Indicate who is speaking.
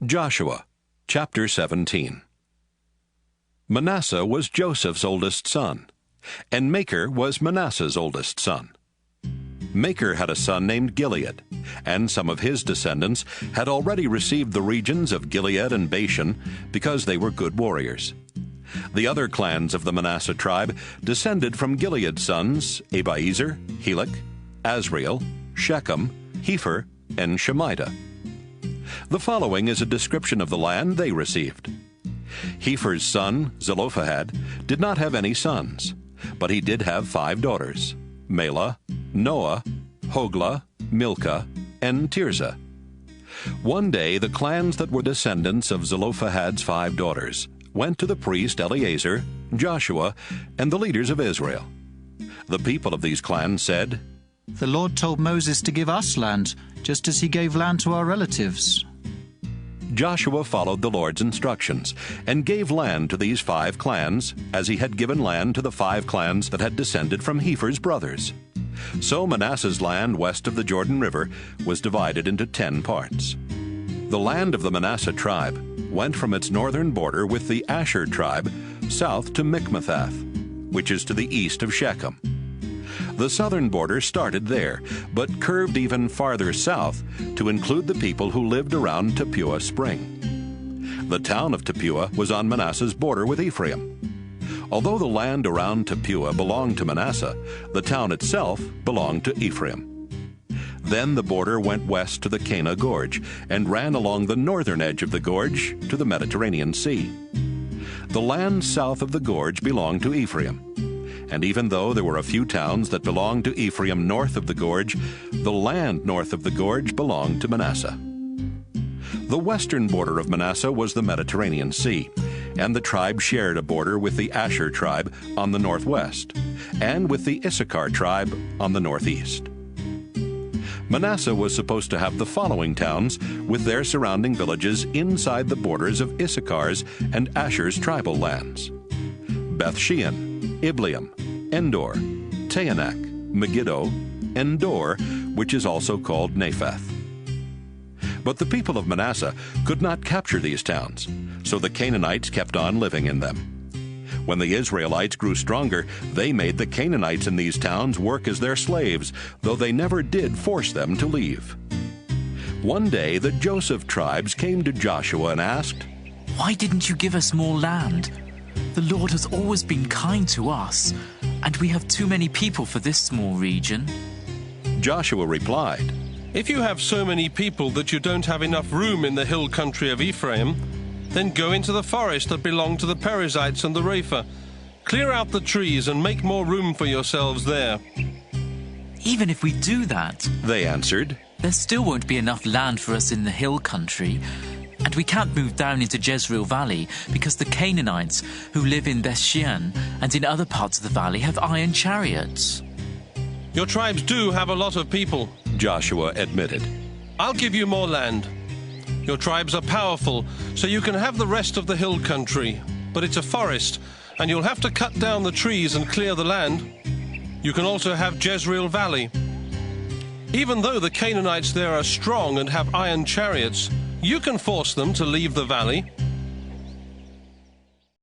Speaker 1: Joshua, chapter 17. Manasseh was Joseph's oldest son, and Machir was Manasseh's oldest son. Machir had a son named Gilead, and some of his descendants had already received the regions of Gilead and Bashan because they were good warriors. The other clans of the Manasseh tribe descended from Gilead's sons Abiezer, Helek, Asriel, Shechem, Hepher, and Shemida. The following is a description of the land they received. Hepher's son, Zelophehad, did not have any sons, but he did have 5 daughters, Mela, Noah, Hoglah, Milcah, and Tirzah. One day the clans that were descendants of Zelophehad's 5 daughters went to the priest Eleazar, Joshua, and the leaders of Israel. The people of these clans said,
Speaker 2: "The Lord told Moses to give us land, just as he gave land to our relatives."
Speaker 1: Joshua followed the Lord's instructions and gave land to these 5 clans, as he had given land to the 5 clans that had descended from Hepher's brothers. So Manasseh's land west of the Jordan River was divided into 10 parts. The land of the Manasseh tribe went from its northern border with the Asher tribe south to Michmethath, which is to the east of Shechem. The southern border started there, but curved even farther south to include the people who lived around Tappuah Spring. The town of Tappuah was on Manasseh's border with Ephraim. Although the land around Tappuah belonged to Manasseh, the town itself belonged to Ephraim. Then the border went west to the Cana Gorge and ran along the northern edge of the gorge to the Mediterranean Sea. The land south of the gorge belonged to Ephraim. And even though there were a few towns that belonged to Ephraim north of the gorge, the land north of the gorge belonged to Manasseh. The western border of Manasseh was the Mediterranean Sea, and the tribe shared a border with the Asher tribe on the northwest, and with the Issachar tribe on the northeast. Manasseh was supposed to have the following towns with their surrounding villages inside the borders of Issachar's and Asher's tribal lands: Beth-shean, Ibleam, Endor, Taanach, Megiddo, and Dor, which is also called Naphath. But the people of Manasseh could not capture these towns, so the Canaanites kept on living in them. When the Israelites grew stronger, they made the Canaanites in these towns work as their slaves, though they never did force them to leave. One day the Joseph tribes came to Joshua and asked,
Speaker 3: "Why didn't you give us more land? The Lord has always been kind to us, and we have too many people for this small region."
Speaker 1: Joshua replied,
Speaker 4: "If you have so many people that you don't have enough room in the hill country of Ephraim, then go into the forest that belong to the Perizzites and the Rapha. Clear out the trees and make more room for yourselves there."
Speaker 3: "Even if we do that,"
Speaker 1: they answered,
Speaker 3: "there still won't be enough land for us in the hill country. And we can't move down into Jezreel Valley because the Canaanites who live in Beth-shean and in other parts of the valley have iron chariots."
Speaker 4: "Your tribes do have a lot of people,"
Speaker 1: Joshua admitted.
Speaker 4: "I'll give you more land. Your tribes are powerful, so you can have the rest of the hill country, but it's a forest, and you'll have to cut down the trees and clear the land. You can also have Jezreel Valley. Even though the Canaanites there are strong and have iron chariots, you can force them to leave the valley.